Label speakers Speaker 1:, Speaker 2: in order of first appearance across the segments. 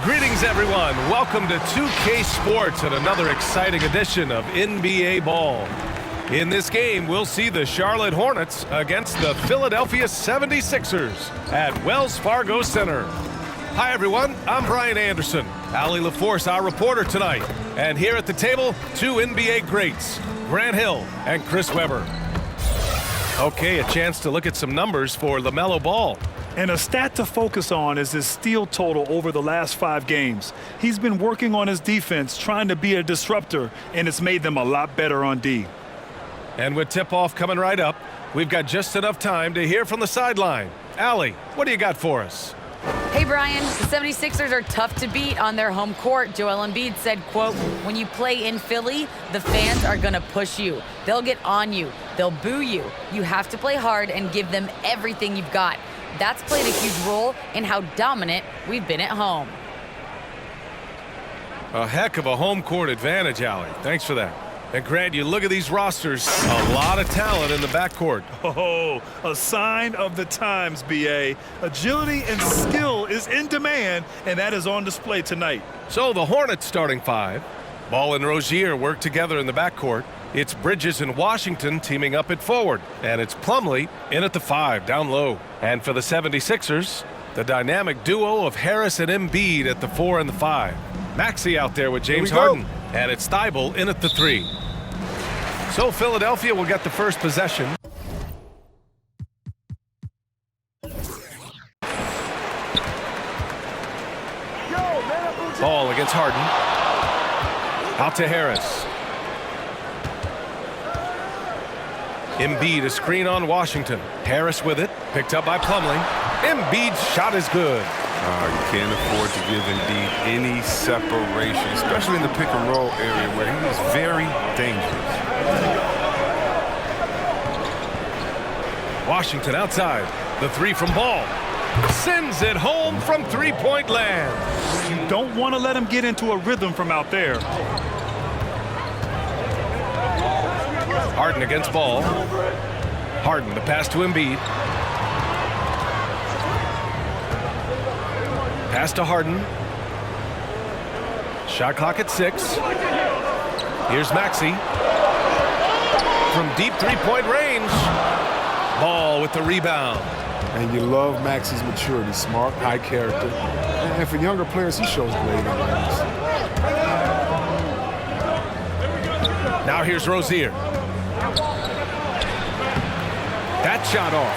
Speaker 1: Greetings, everyone. Welcome to 2K Sports and another exciting edition of NBA Ball. In this game, we'll see the Charlotte Hornets against the Philadelphia 76ers at Wells Fargo Center. Hi, everyone. I'm Brian Anderson. Allie LaForce, our reporter tonight. And here at the table, two NBA greats, Grant Hill and Chris Webber. Okay, a chance to look at some numbers for LaMelo Ball.
Speaker 2: And a stat to focus on is his steal total over the last 5 games. He's been working on his defense, trying to be a disruptor, and it's made them a lot better on D.
Speaker 1: And with tip-off coming right up, we've got just enough time to hear from the sideline. Allie, what do you got for us?
Speaker 3: Hey, Brian, the 76ers are tough to beat on their home court. Joel Embiid said, quote, when you play in Philly, the fans are going to push you. They'll get on you. They'll boo you. You have to play hard and give them everything you've got. That's played a huge role in how dominant we've been at home.
Speaker 1: A heck of a home court advantage, Allie. Thanks for that. And Grant, you look at these rosters, a lot of talent in the backcourt.
Speaker 2: Oh, a sign of the times, B.A. Agility and skill is in demand, and that is on display tonight.
Speaker 1: So the Hornets starting 5. Ball and Rozier work together in the backcourt. It's Bridges and Washington teaming up at forward. And it's Plumlee in at the 5, down low. And for the 76ers, the dynamic duo of Harris and Embiid at the 4 and the 5. Maxey out there with James Harden. And it's Thibault in at the 3. So Philadelphia will get the first possession. Ball against Harden. Out to Harris. Embiid, a screen on Washington. Harris with it, picked up by Plumlee. Embiid's shot is good.
Speaker 4: You can't afford to give Embiid any separation, especially in the pick-and-roll area where he is very dangerous.
Speaker 1: Washington outside. The 3 from Ball. Sends it home from three-point land.
Speaker 2: You don't want to let him get into a rhythm from out there.
Speaker 1: Harden against Ball. Harden, the pass to Embiid. Pass to Harden. Shot clock at 6. Here's Maxey. From deep three-point range. Ball with the rebound.
Speaker 5: And you love Maxey's maturity, smart, high character. And for younger players, he shows great in games.
Speaker 1: Now here's Rozier. That shot off.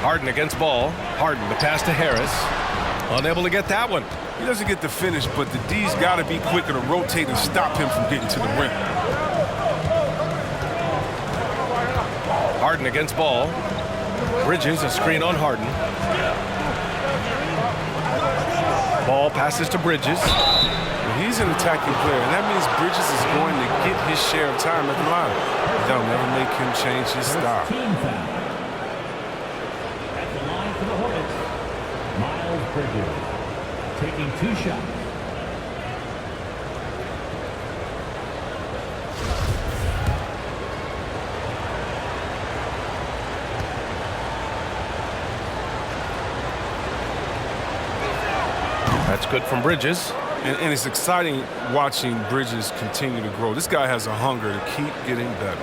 Speaker 1: Harden against Ball. Harden, the pass to Harris. Unable to get that one.
Speaker 4: He doesn't get the finish, but the D's got to be quicker to rotate and stop him from getting to the rim.
Speaker 1: Harden against Ball. Bridges, a screen on Harden. Ball passes to Bridges.
Speaker 4: He's an attacking player, and that means Bridges is going to get his share of time at the line. That'll never make him change his style.
Speaker 6: At the line for the Hornets, Miles Bridges taking 2 shots.
Speaker 1: That's good from Bridges.
Speaker 4: And it's exciting watching Bridges continue to grow. This guy has a hunger to keep getting better.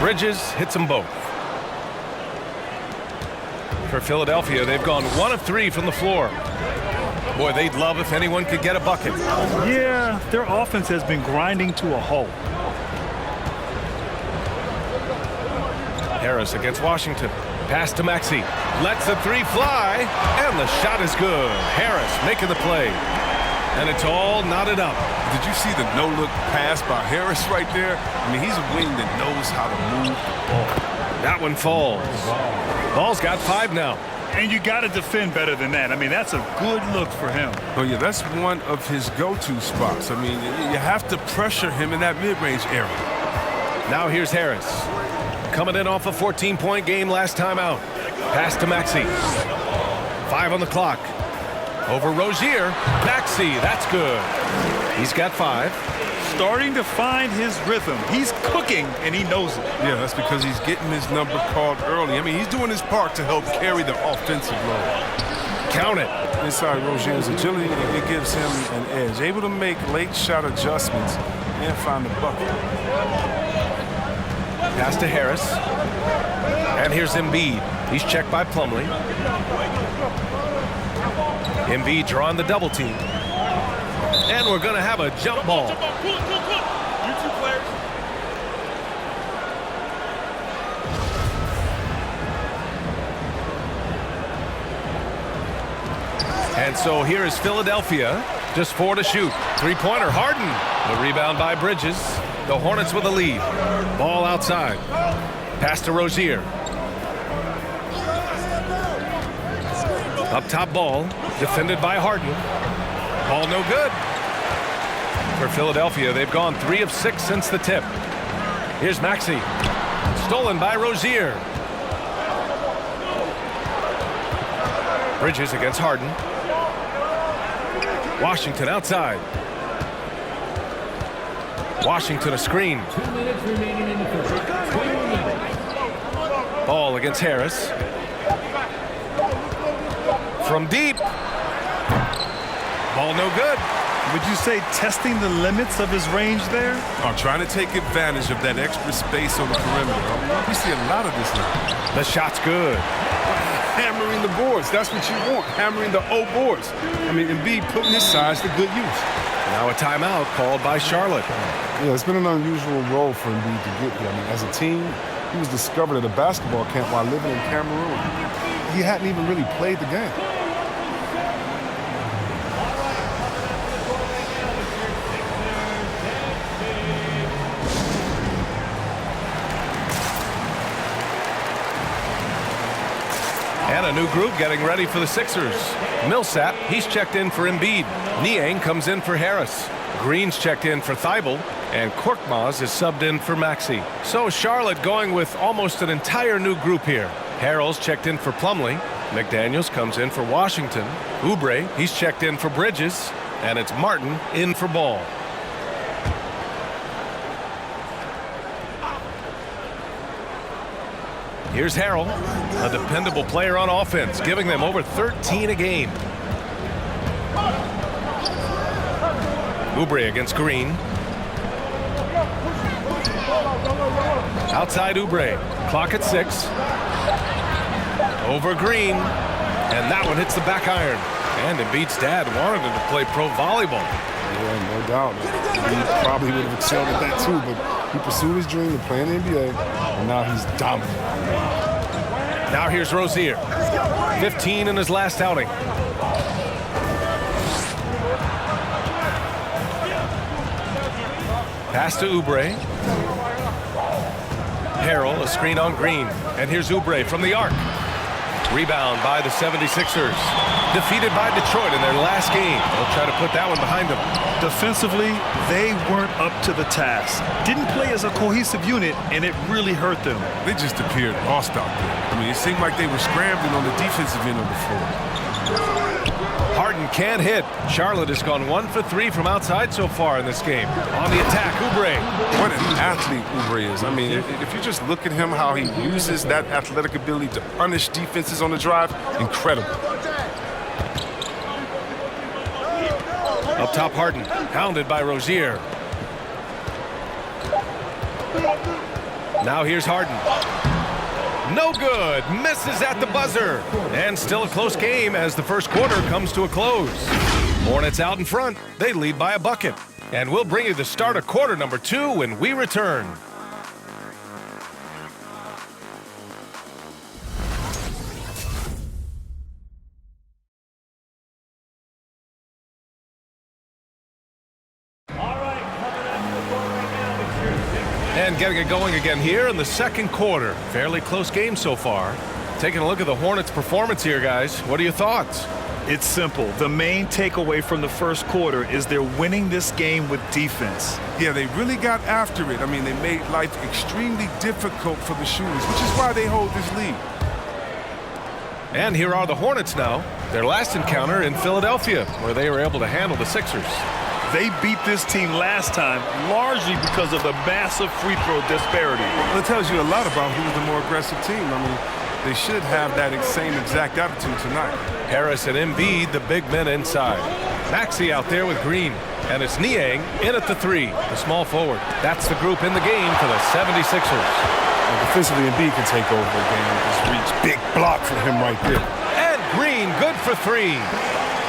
Speaker 1: Bridges hits them both. For Philadelphia, they've gone 1 of 3 from the floor. Boy, they'd love if anyone could get a bucket.
Speaker 2: Yeah, their offense has been grinding to a halt.
Speaker 1: Harris against Washington. Pass to Maxey. Lets the 3 fly, and the shot is good. Harris making the play. And it's all knotted up.
Speaker 4: Did you see the no-look pass by Harris right there? I mean, he's a wing that knows how to move the ball.
Speaker 1: That one falls. Ball's got 5 now.
Speaker 2: And you got to defend better than that. I mean, that's a good look for him.
Speaker 4: Oh, yeah, that's one of his go-to spots. I mean, you have to pressure him in that mid-range area.
Speaker 1: Now here's Harris. Coming in off a 14-point game last time out. Pass to Maxey. 5 on the clock. Over Rozier. Maxey, that's good. He's got 5.
Speaker 2: Starting to find his rhythm. He's cooking, and he knows it.
Speaker 4: Yeah, that's because he's getting his number called early. I mean, he's doing his part to help carry the offensive load.
Speaker 1: Count it.
Speaker 4: Inside Rozier's agility, it gives him an edge. Able to make late shot adjustments and find the bucket.
Speaker 1: Pass to Harris. And here's Embiid. He's checked by Plumlee. Embiid drawing the double team. And we're going to have a jump ball.
Speaker 6: You two players.
Speaker 1: And so here is Philadelphia. Just 4 to shoot. Three-pointer, Harden. The rebound by Bridges. The Hornets with a lead. Ball outside. Pass to Rozier. Up top ball. Defended by Harden. Ball no good. For Philadelphia, they've gone 3 of 6 since the tip. Here's Maxey. Stolen by Rozier. Bridges against Harden. Washington outside. Washington a screen.
Speaker 6: 2 minutes remaining in the first. 2 minutes.
Speaker 1: Ball against Harris. From deep. Ball no good.
Speaker 2: Would you say testing the limits of his range there?
Speaker 4: Oh, trying to take advantage of that extra space on the perimeter. We see a lot of this now.
Speaker 1: The shot's good.
Speaker 4: Hammering the boards. That's what you want. Hammering the O boards. I mean, Embiid putting his size to good use.
Speaker 1: Now a timeout called by Charlotte.
Speaker 5: Yeah, it's been an unusual role for Embiid to get here. I mean, as a team, he was discovered at a basketball camp while living in Cameroon. He hadn't even really played the game.
Speaker 1: And a new group getting ready for the Sixers. Millsap, he's checked in for Embiid. Niang comes in for Harris. Green's checked in for Thibault. And Korkmaz is subbed in for Maxey. So Charlotte going with almost an entire new group here. Harrell's checked in for Plumlee. McDaniels comes in for Washington. Oubre, he's checked in for Bridges. And it's Martin in for Ball. Here's Harrell, a dependable player on offense, giving them over 13 a game. Oubre against Green. Outside Oubre. Clock at 6. Over Green. And that one hits the back iron. And Embiid's dad wanted him to play pro volleyball.
Speaker 5: Yeah, no doubt. He probably would have excelled at that too, but he pursued his dream of playing in the NBA, and now he's dominant.
Speaker 1: Now here's Rozier. 15 in his last outing. Pass to Oubre. Harrell, a screen on Green. And here's Oubre from the arc. Rebound by the 76ers. Defeated by Detroit in their last game. They'll try to put that one behind them.
Speaker 2: Defensively, they weren't up to the task. Didn't play as a cohesive unit, and it really hurt them.
Speaker 4: They just appeared lost out there. I mean, it seemed like they were scrambling on the defensive end of the floor.
Speaker 1: Harden can't hit. Charlotte has gone 1 for 3 from outside so far in this game. On the attack, Oubre.
Speaker 4: What an athlete Oubre is. I mean, if you just look at him, how he uses that athletic ability to punish defenses on the drive, incredible.
Speaker 1: Up top, Harden, hounded by Rozier. Now here's Harden. No good. Misses at the buzzer. And still a close game as the first quarter comes to a close. Hornets out in front. They lead by a bucket. And we'll bring you the start of quarter number 2 when we return. And getting it going again here in the second quarter. Fairly close game so far. Taking a look at the Hornets' performance here, guys. What are your thoughts?
Speaker 2: It's simple. The main takeaway from the first quarter is they're winning this game with defense.
Speaker 4: Yeah, they really got after it. I mean, they made life extremely difficult for the shooters, which is why they hold this lead.
Speaker 1: And here are the Hornets now. their last encounter in Philadelphia, where they were able to handle the Sixers.
Speaker 2: They beat this team last time largely because of the massive free throw disparity.
Speaker 4: Well, it tells you a lot about who's the more aggressive team. I mean, they should have that same exact attitude tonight.
Speaker 1: Harris and Embiid, the big men inside. Maxey out there with Green. And it's Niang in at the 3, the small forward. That's the group in the game for the 76ers.
Speaker 5: And defensively, Embiid can take over the game with his reach. Big block for him right there.
Speaker 1: And Green, good for 3.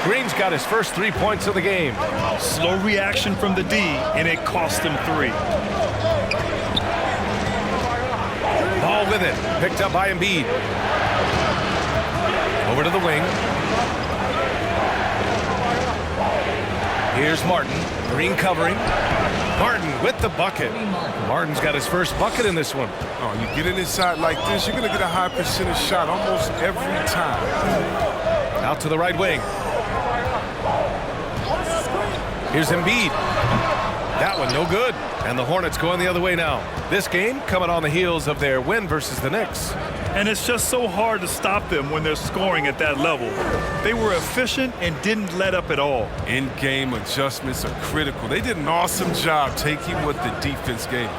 Speaker 1: Green's got his first 3 points of the game.
Speaker 2: Slow reaction from the D, and it cost him 3.
Speaker 1: Ball with it, picked up by Embiid. Over to the wing. Here's Martin, Green covering. Martin with the bucket. Martin's got his first bucket in this one.
Speaker 4: Oh, you get it inside like this, you're going to get a high percentage shot almost every time.
Speaker 1: Out to the right wing. Here's Embiid. That one no good. And the Hornets going the other way now. This game coming on the heels of their win versus the Knicks.
Speaker 2: And it's just so hard to stop them when they're scoring at that level. They were efficient and didn't let up at all.
Speaker 4: In-game adjustments are critical. They did an awesome job taking what the defense gave.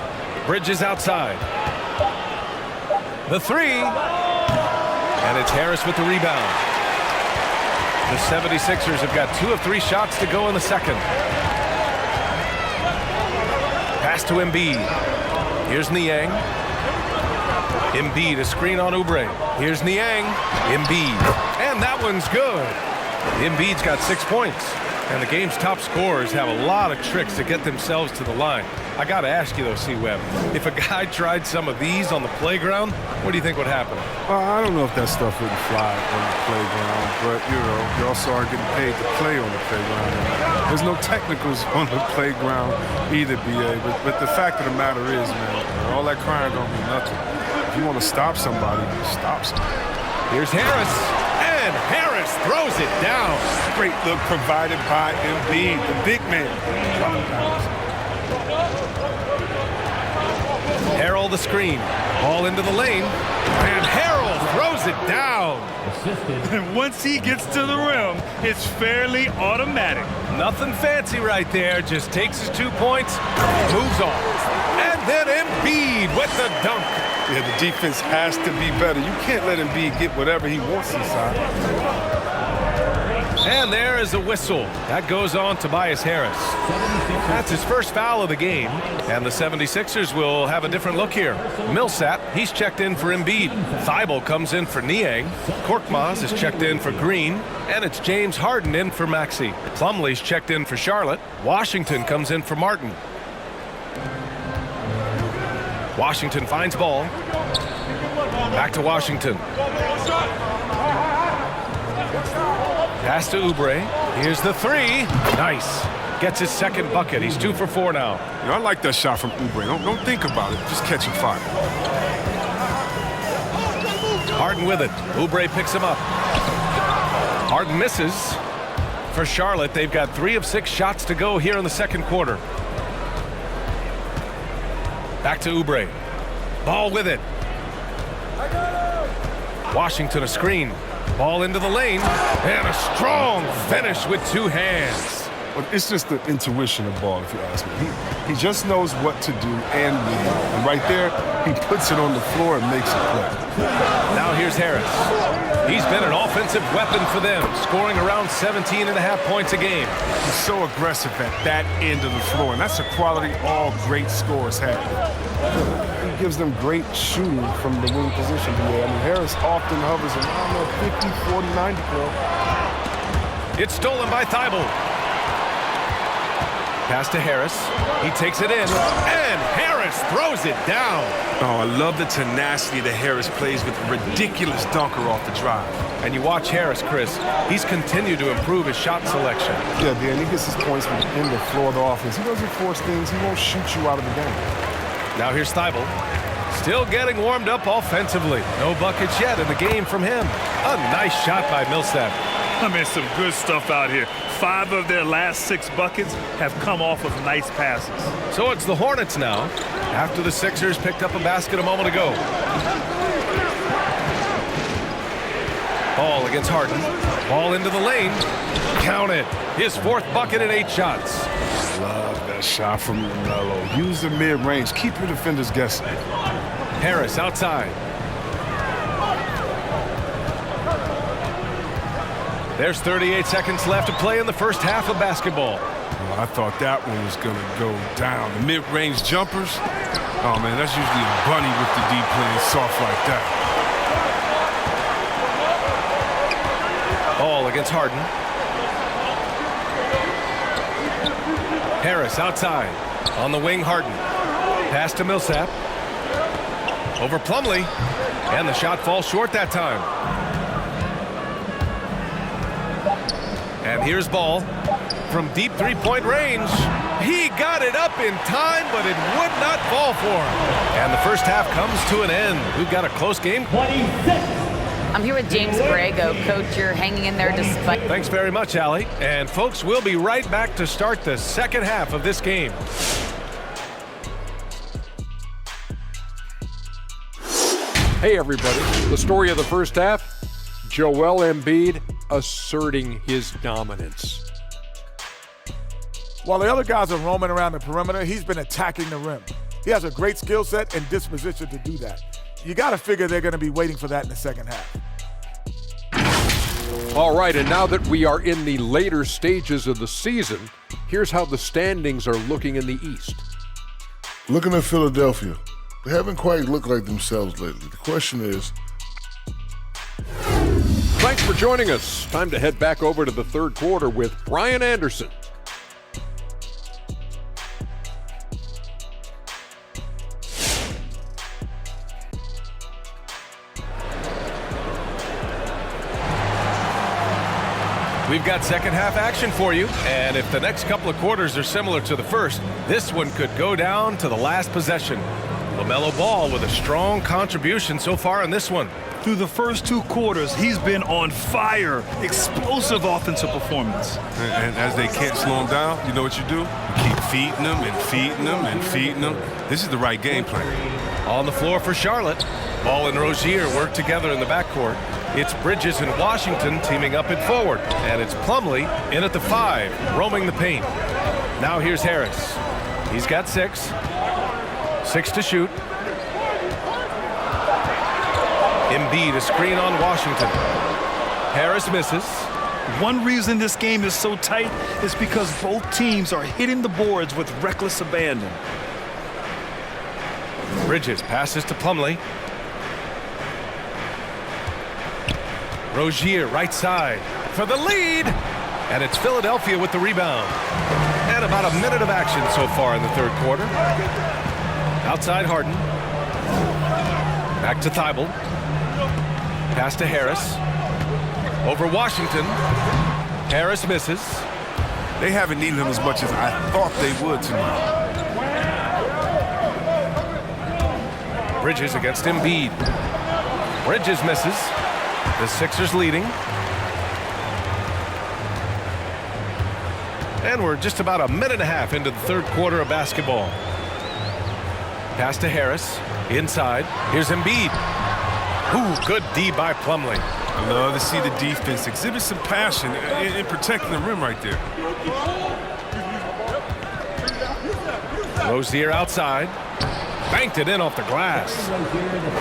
Speaker 1: Bridges outside. The 3. And it's Harris with the rebound. The 76ers have got 2 of 3 shots to go in the second. Pass to Embiid. Here's Niang. Embiid, a screen on Oubre. Here's Niang. Embiid. And that one's good. Embiid's got 6 points. And the game's top scorers have a lot of tricks to get themselves to the line. I got to ask you, though, C-Web, if a guy tried some of these on the playground, what do you think would happen?
Speaker 5: I don't know if that stuff wouldn't fly on the playground, but, you know, you also aren't getting paid to play on the playground. There's no technicals on the playground either, B.A., but the fact of the matter is, man, all that crying don't mean nothing. If you want to stop somebody, stop somebody.
Speaker 1: Here's Harris, and Harris throws it down.
Speaker 5: Great look provided by Embiid, the big man.
Speaker 1: Harrell the screen. Ball into the lane. And Harrell throws it down.
Speaker 2: And once he gets to the rim, it's fairly automatic.
Speaker 1: Nothing fancy right there. Just takes his 2 points, moves on. And then Embiid with the dunk.
Speaker 5: Yeah, the defense has to be better. You can't let Embiid get whatever he wants inside.
Speaker 1: And there is a whistle. That goes on Tobias Harris. That's his first foul of the game. And the 76ers will have a different look here. Millsap, he's checked in for Embiid. Thibault comes in for Niang. Korkmaz is checked in for Green. And it's James Harden in for Maxey. Plumlee's checked in for Charlotte. Washington comes in for Martin. Washington finds ball. Back to Washington. Pass to Oubre. Here's the 3. Nice. Gets his second bucket. He's 2 for 4 now.
Speaker 4: You know, I like that shot from Oubre. Don't think about it. Just catch and fire.
Speaker 1: Harden with it. Oubre picks him up. Harden misses. For Charlotte, they've got 3 of 6 shots to go here in the second quarter. Back to Oubre. Ball with it. Washington a screen. Ball into the lane. And a strong finish with 2 hands.
Speaker 5: Well, it's just the intuition of ball, if you ask me. He just knows what to do and when. And right there, he puts it on the floor and makes it play.
Speaker 1: Now here's Harris. He's been an offensive weapon for them, scoring around 17.5 points a game.
Speaker 4: He's so aggressive at that end of the floor, and that's a quality all great scorers have.
Speaker 5: He gives them great shooting from the wing position. I mean, Harris often hovers around the 50, 40, 90 point.
Speaker 1: It's stolen by Thibault. Pass to Harris. He takes it in, and Harris throws it down.
Speaker 4: Oh, I love the tenacity that Harris plays with a ridiculous dunker off the drive.
Speaker 1: And you watch Harris, Chris. He's continued to improve his shot selection.
Speaker 5: Yeah, Dan, he gets his points from the end of the floor of the offense. He doesn't force things. He won't shoot you out of the game.
Speaker 1: Now here's Thibault. Still getting warmed up offensively. No buckets yet in the game from him. A nice shot by Millsap.
Speaker 2: I mean, some good stuff out here. 5 of their last 6 buckets have come off of nice passes.
Speaker 1: So it's the Hornets now, after the Sixers picked up a basket a moment ago. Ball against Harden. Ball into the lane. Count it. His 4th bucket in 8 shots.
Speaker 5: Love that shot from LaMelo. Use the mid-range. Keep your defenders guessing.
Speaker 1: Harris outside. There's 38 seconds left to play in the first half of basketball.
Speaker 5: Well, I thought that one was going to go down. The mid-range jumpers, oh, man, that's usually a bunny with the deep playing soft like that.
Speaker 1: Ball against Harden. Harris outside. On the wing, Harden. Pass to Millsap. Over Plumlee. And the shot falls short that time. And here's Ball from deep 3-point range. He got it up in time, but it would not fall for him. And the first half comes to an end. We've got a close game.
Speaker 6: 26.
Speaker 3: I'm here with James Borrego. Coach, you're hanging in there despite...
Speaker 1: Thanks very much, Allie. And folks, we'll be right back to start the second half of this game.
Speaker 7: Hey, everybody. The story of the first half, Joel Embiid asserting his dominance.
Speaker 8: While the other guys are roaming around the perimeter, he's been attacking the rim. He has a great skill set and disposition to do that. You got to figure they're going to be waiting for that in the second half.
Speaker 7: All right, and now that we are in the later stages of the season, here's how the standings are looking in the East.
Speaker 9: Looking at Philadelphia, they haven't quite looked like themselves lately. The question is...
Speaker 7: Thanks for joining us. Time to head back over to the third quarter with Brian Anderson.
Speaker 1: We've got second half action for you, and if the next couple of quarters are similar to the first, this one could go down to the last possession. LaMelo Ball with a strong contribution so far in this one.
Speaker 2: Through the first 2 quarters, he's been on fire. Explosive offensive performance.
Speaker 5: And as they can't slow him down, you know what you do? You keep feeding them and feeding them and feeding them. This is the right game plan.
Speaker 1: On the floor for Charlotte, Ball and Rozier work together in the backcourt. It's Bridges and Washington teaming up at forward, and it's Plumlee in at the 5, roaming the paint. Now here's Harris. He's got 6. 6 to shoot. Embiid, a screen on Washington. Harris misses.
Speaker 2: One reason this game is so tight is because both teams are hitting the boards with reckless abandon.
Speaker 1: Bridges passes to Plumlee. Rozier right side for the lead. And it's Philadelphia with the rebound. And about a minute of action so far in the third quarter. Outside Harden. Back to Thibault. Pass to Harris. Over Washington. Harris misses.
Speaker 5: They haven't needed him as much as I thought they would tonight.
Speaker 1: Bridges against Embiid. Bridges misses. The Sixers leading. And we're just about a minute and a half into the third quarter of basketball. Pass to Harris. Inside. Here's Embiid. Ooh, good D by Plumlee.
Speaker 5: I love to see the defense exhibit some passion in protecting the rim right there.
Speaker 1: Rozier outside. Banked it in off the glass.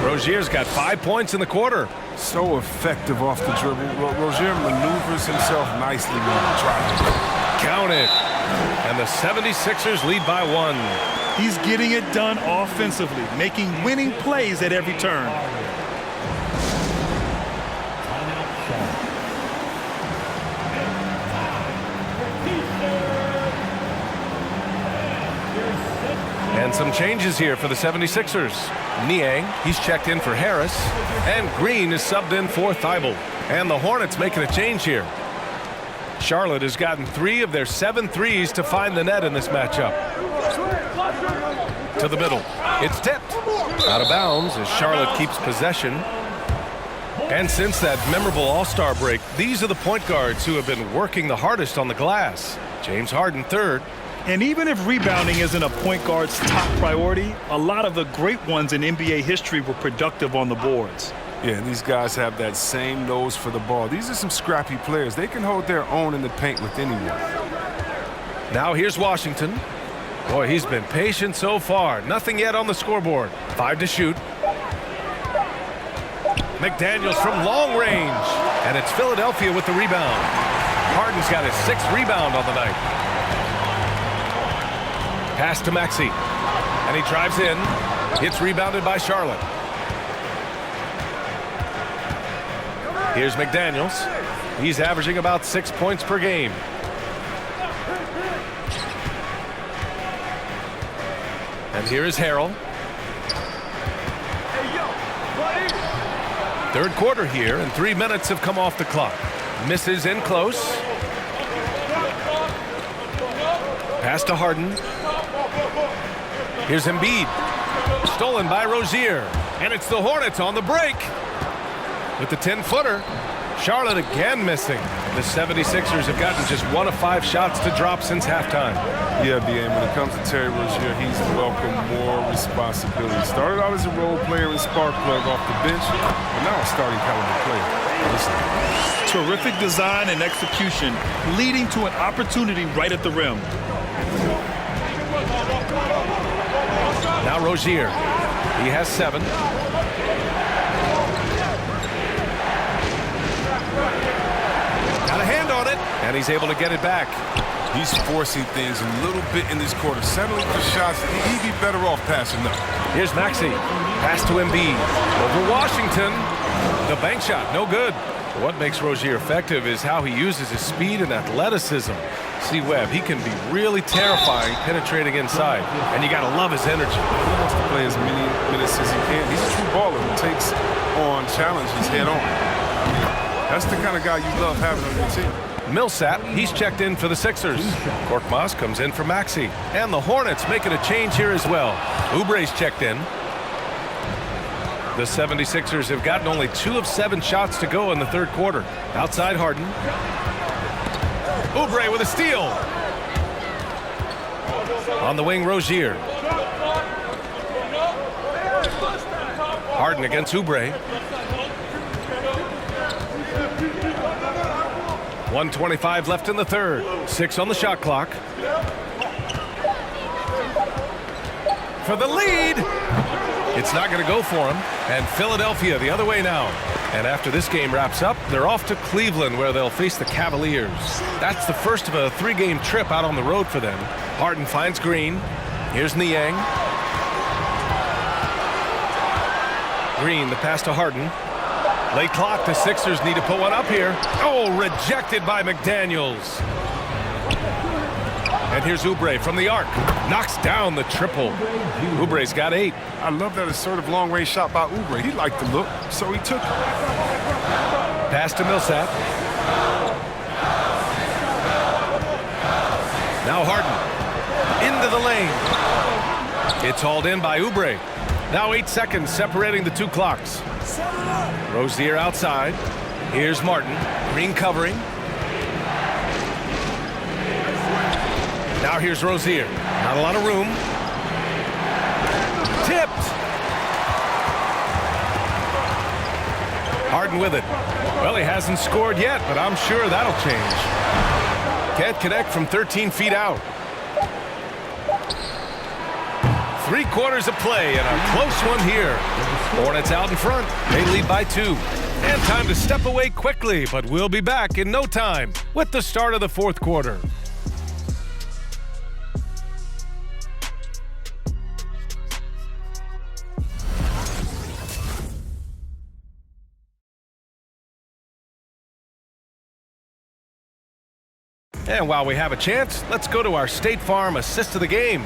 Speaker 1: Rozier's got 5 points in the quarter.
Speaker 5: So effective off the dribble. Rozier maneuvers himself nicely when he tries.
Speaker 1: Count it. And the 76ers lead by 1.
Speaker 2: He's getting it done offensively, making winning plays at every turn.
Speaker 1: And some changes here for the 76ers. Niang, he's checked in for Harris. And Green is subbed in for Thibault. And the Hornets making a change here. Charlotte has gotten 3 of their 7 threes to find the net in this matchup. To the middle. It's tipped. Out of bounds as Charlotte keeps possession. And since that memorable All-Star break, these are the point guards who have been working the hardest on the glass. James Harden third.
Speaker 2: And even if rebounding isn't a point guard's top priority, a lot of the great ones in NBA history were productive on the boards.
Speaker 5: Yeah, and these guys have that same nose for the ball. These are some scrappy players. They can hold their own in the paint with anyone.
Speaker 1: Now here's Washington. Boy, he's been patient so far. Nothing yet on the scoreboard. 5 to shoot. McDaniels from long range. And it's Philadelphia with the rebound. Harden's got his 6th rebound on the night. Pass to Maxey. And he drives in. It's rebounded by Charlotte. Here's McDaniels. He's averaging about 6 points per game. And here is Harrell. Third quarter here, and 3 minutes have come off the clock. Misses in close. Pass to Harden. Here's Embiid. Stolen by Rozier. And it's the Hornets on the break. With the 10-footer. Charlotte again missing. The 76ers have gotten just 1 of 5 shots to drop since halftime.
Speaker 5: Yeah, B.A., when it comes to Terry Rozier, he's welcomed more responsibility. Started out as a role player and spark plug off the bench, but now a starting caliber player. Listen.
Speaker 2: Terrific design and execution, leading to an opportunity right at the rim.
Speaker 1: Now Rozier. He has 7. Got a hand on it, and he's able to get it back.
Speaker 5: He's forcing things a little bit in this quarter, settling for shots. He'd be better off passing up.
Speaker 1: Here's Maxey. Pass to Embiid. Over Washington. The bank shot, no good. What makes Rozier effective is how he uses his speed and athleticism. See Webb, he can be really terrifying penetrating inside, and you got to love his energy.
Speaker 5: He wants to play as many minutes as he can. He's a true baller who takes on challenges head on. That's the kind of guy you love having on your team.
Speaker 1: Millsap, he's checked in for the Sixers. Korkmaz comes in for Maxey. And the Hornets making a change here as well. Oubre's checked in. The 76ers have gotten only 2 of 7 shots to go in the third quarter. Outside Harden. Oubre with a steal. On the wing, Rozier. Harden against Oubre. 1:25 left in the third. 6 on the shot clock. For the lead. It's not going to go for him. And Philadelphia the other way now. And after this game wraps up, they're off to Cleveland where they'll face the Cavaliers. That's the first of a 3-game trip out on the road for them. Harden finds Green. Here's Niang. Green, the pass to Harden. Late clock, the Sixers need to put one up here. Oh, rejected by McDaniels. And here's Oubre from the arc. Knocks down the triple. Oubre's got 8.
Speaker 5: I love that assertive long-range shot by Oubre. He liked the look, so he took it.
Speaker 1: Pass to Millsap. Now Harden. Into the lane. It's hauled in by Oubre. Now 8 seconds separating the 2 clocks. Rozier outside. Here's Martin. Green covering. Now here's Rozier. Not a lot of room. Tipped. Harden with it. Well, he hasn't scored yet, but I'm sure that'll change. Can't connect from 13 feet out. 3 quarters of play and a close one here. Hornets out in front. They lead by 2. And time to step away quickly, but we'll be back in no time with the start of the 4th quarter. And while we have a chance, let's go to our State Farm assist of the game.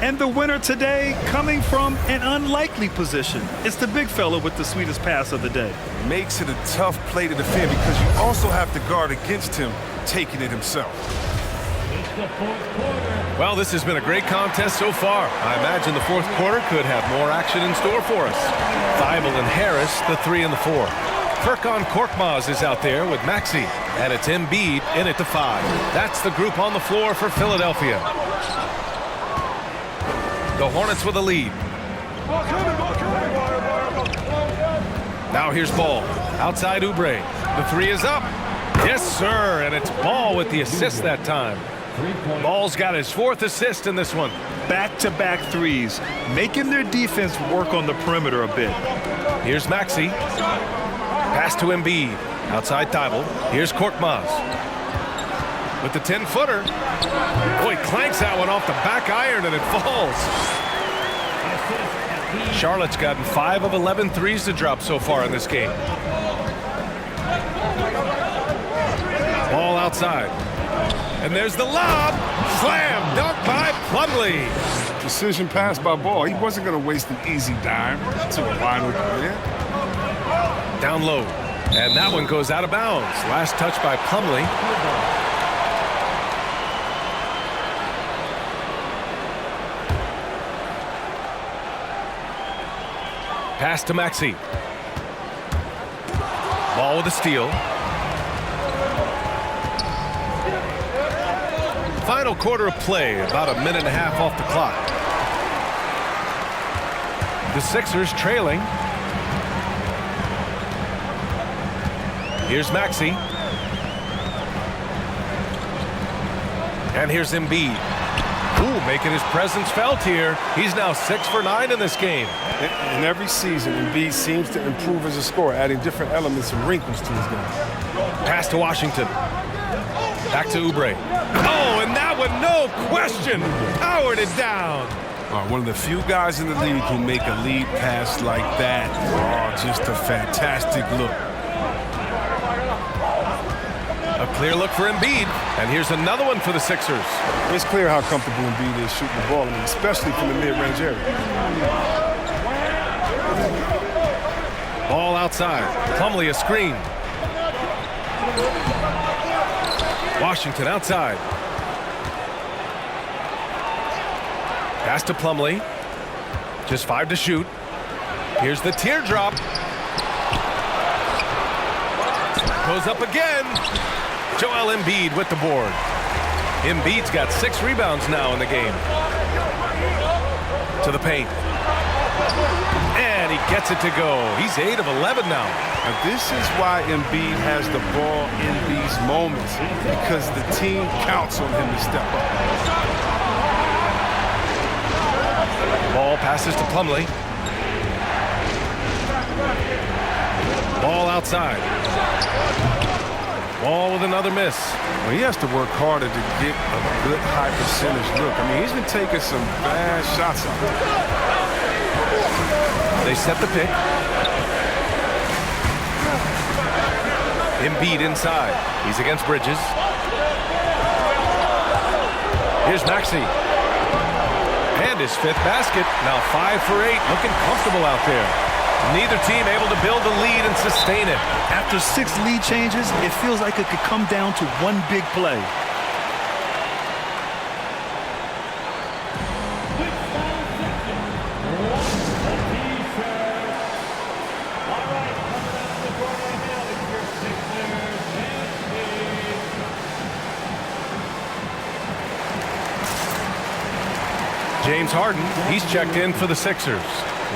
Speaker 2: And the winner today coming from an unlikely position. It's the big fella with the sweetest pass of the day.
Speaker 5: Makes it a tough play to defend because you also have to guard against him taking it himself.
Speaker 1: Well, this has been a great contest so far. I imagine the 4th quarter could have more action in store for us. Thibault and Harris, the 3 and the 4. Furkan Korkmaz is out there with Maxey, and it's Embiid in at the 5. That's the group on the floor for Philadelphia. The Hornets with a lead. Now here's Ball. Outside Oubre. The three is up. Yes, sir. And it's Ball with the assist that time. Ball's got his 4th assist in this one.
Speaker 2: Back-to-back threes, making their defense work on the perimeter a bit.
Speaker 1: Here's Maxey. Pass to Embiid. Outside Thibault. Here's Korkmaz. With the 10-footer. Boy, clanks that one off the back iron and it falls. Charlotte's gotten 5 of 11 threes to drop so far in this game. Ball outside. And there's the lob. Slam dunk by Plumlee.
Speaker 5: Precision pass by Ball. He wasn't going to waste an easy dime to a wide open man.
Speaker 1: Down low. And that one goes out of bounds. Last touch by Plumlee. Pass to Maxey. Ball with a steal. Final quarter of play, about a minute and a half off the clock. The Sixers trailing. Here's Maxey. And here's Embiid. Ooh, making his presence felt here. He's now 6 for 9 in this game.
Speaker 5: In every season, Embiid seems to improve as a scorer, adding different elements and wrinkles to his game.
Speaker 1: Pass to Washington. Back to Oubre. Oh, and that one, no question, powered it down.
Speaker 5: One of the few guys in the league who make a lead pass like that. Oh, just a fantastic look.
Speaker 1: A clear look for Embiid, and here's another one for the Sixers.
Speaker 5: It's clear how comfortable Embiid is shooting the ball, especially from the mid-range area.
Speaker 1: Ball outside. Plumlee a screen. Washington outside. Pass to Plumlee. Just 5 to shoot. Here's the teardrop. Goes up again. Joel Embiid with the board. Embiid's got 6 rebounds now in the game. To the paint. And he gets it to go. He's 8 of 11 now.
Speaker 5: And this is why Embiid has the ball in these moments, because the team counts on him to step up.
Speaker 1: Ball passes to Plumlee. Ball outside. Ball with another miss.
Speaker 5: Well, he has to work harder to get a good high percentage look. I mean, he's been taking some bad shots out there.
Speaker 1: They set the pick. Embiid inside. He's against Bridges. Here's Maxey. And his 5th basket. Now 5 for 8. Looking comfortable out there. Neither team able to build the lead and sustain it.
Speaker 2: After 6 lead changes, it feels like it could come down to one big play.
Speaker 1: James Harden, he's checked in for the Sixers.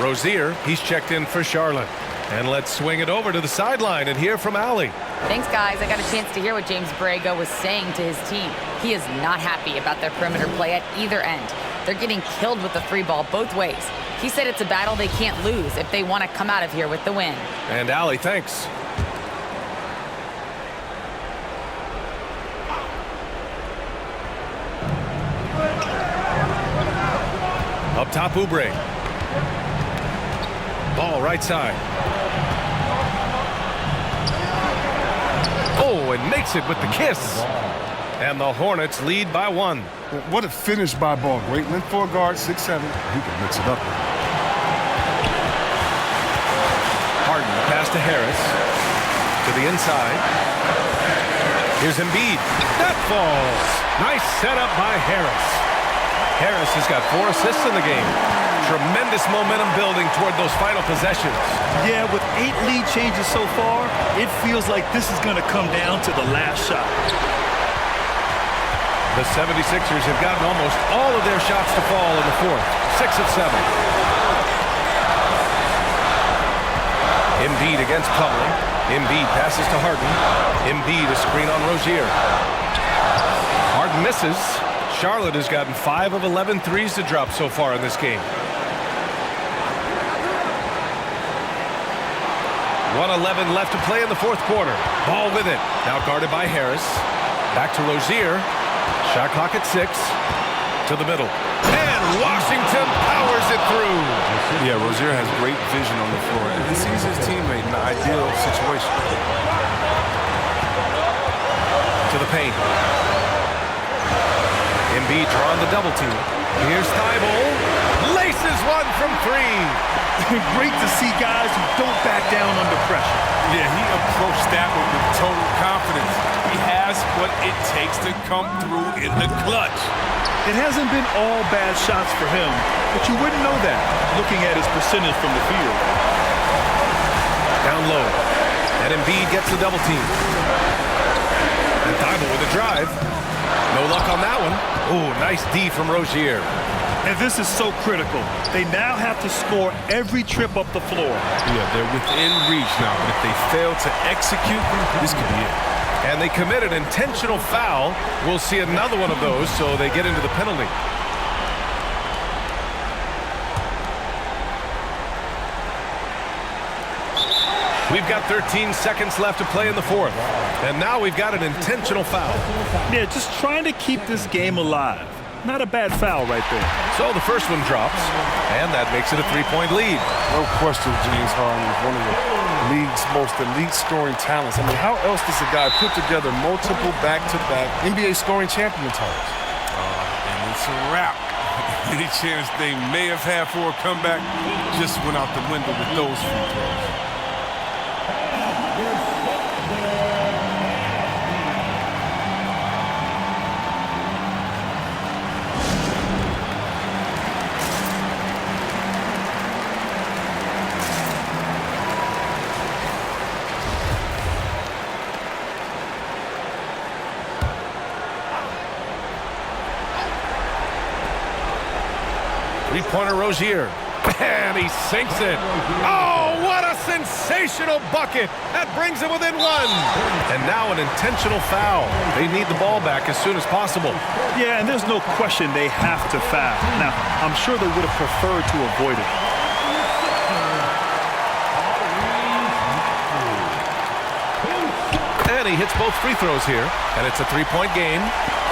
Speaker 1: Rozier, he's checked in for Charlotte. And let's swing it over to the sideline and hear from Allie.
Speaker 3: Thanks, guys. I got a chance to hear what James Borrego was saying to his team. He is not happy about their perimeter play at either end. They're getting killed with the 3 ball both ways. He said it's a battle they can't lose if they want to come out of here with the win.
Speaker 1: And Allie, thanks. Up top, Oubre. Ball right side. Oh, and makes it with the kiss. And the Hornets lead by 1.
Speaker 5: What a finish by Ball. Great length for a guard, 6'7". He can mix it up.
Speaker 1: Harden, pass to Harris. To the inside. Here's Embiid. That falls. Nice setup by Harris. Harris has got 4 assists in the game. Tremendous momentum building toward those final possessions.
Speaker 2: Yeah, with 8 lead changes so far, it feels like this is going to come down to the last shot.
Speaker 1: The 76ers have gotten almost all of their shots to fall in the 4th. 6 of 7. Embiid against Plumlee. Embiid passes to Harden. Embiid a screen on Rozier. Harden misses. Charlotte has gotten 5 of 11 threes to drop so far in this game. 1:11 left to play in the fourth quarter. Ball with it. Now guarded by Harris. Back to Rozier. Shot clock at 6. To the middle. And Washington powers it through.
Speaker 4: Yeah, Rozier has great vision on the floor, and he sees his teammate in the ideal situation.
Speaker 1: To the paint. Embiid drawing the double team. Here's Thibault. Laces one from 3.
Speaker 2: Great to see guys who don't back down under pressure.
Speaker 4: Yeah, he approached that one with total confidence. He has what it takes to come through in the clutch.
Speaker 2: It hasn't been all bad shots for him, but you wouldn't know that looking at his percentage from the field.
Speaker 1: Down low. And Embiid gets the double team. And Thibault with a drive. No luck on that one. Oh, nice D from Rozier.
Speaker 2: And this is so critical. They now have to score every trip up the floor.
Speaker 4: Yeah, they're within reach now, but if they fail to execute, this could be it.
Speaker 1: And they commit an intentional foul. We'll see another one of those, so they get into the penalty. We've got 13 seconds left to play in the fourth. And now we've got an intentional foul.
Speaker 2: Yeah, just trying to keep this game alive. Not a bad foul right there.
Speaker 1: So the first one drops, and that makes it a 3-point lead.
Speaker 5: No question, James Harden is one of the league's most elite scoring talents. I mean, how else does a guy put together multiple back-to-back NBA scoring champion titles?
Speaker 4: And it's a wrap. Any chance they may have had for a comeback just went out the window with those free throws.
Speaker 1: Three-pointer Rozier. And he sinks it. Oh, what a sensational bucket. That brings him within 1. And now an intentional foul. They need the ball back as soon as possible.
Speaker 2: Yeah, and there's no question they have to foul. Now, I'm sure they would have preferred to avoid it.
Speaker 1: And he hits both free throws here. And it's a 3-point game.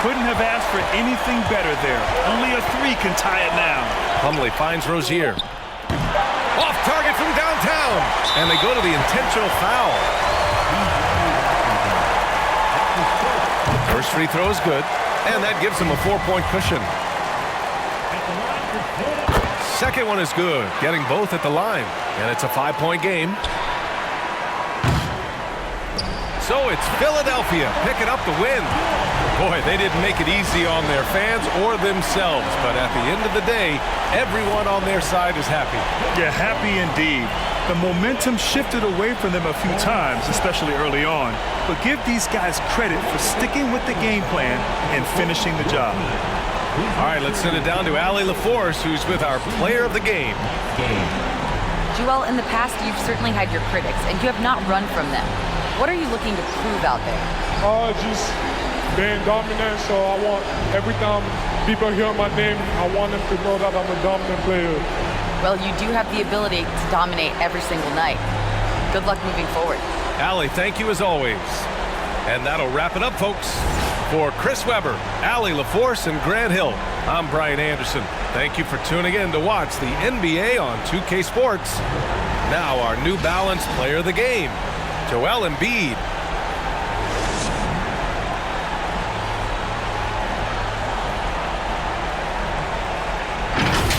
Speaker 2: Couldn't have asked for anything better there. Only a 3 can tie it now.
Speaker 1: Plumlee finds Rozier. Off target from downtown. And they go to the intentional foul. First free throw is good. And that gives him a 4-point cushion. Second one is good. Getting both at the line. And it's a 5-point game. So it's Philadelphia picking up the win. Boy, they didn't make it easy on their fans or themselves. But at the end of the day, everyone on their side is happy.
Speaker 2: Yeah, happy indeed. The momentum shifted away from them a few times, especially early on. But give these guys credit for sticking with the game plan and finishing the job.
Speaker 1: All right, let's send it down to Allie LaForce, who's with our player of the game.
Speaker 3: Joel, in the past, you've certainly had your critics, and you have not run from them. What are you looking to prove out there?
Speaker 10: Just being dominant, so I want every time people hear my name, I want them to know that I'm a dominant player.
Speaker 3: Well, you do have the ability to dominate every single night. Good luck moving forward.
Speaker 1: Allie, thank you as always. And that'll wrap it up, folks. For Chris Webber, Allie LaForce, and Grant Hill, I'm Brian Anderson. Thank you for tuning in to watch the NBA on 2K Sports. Now our New Balance player of the game, Joel Embiid.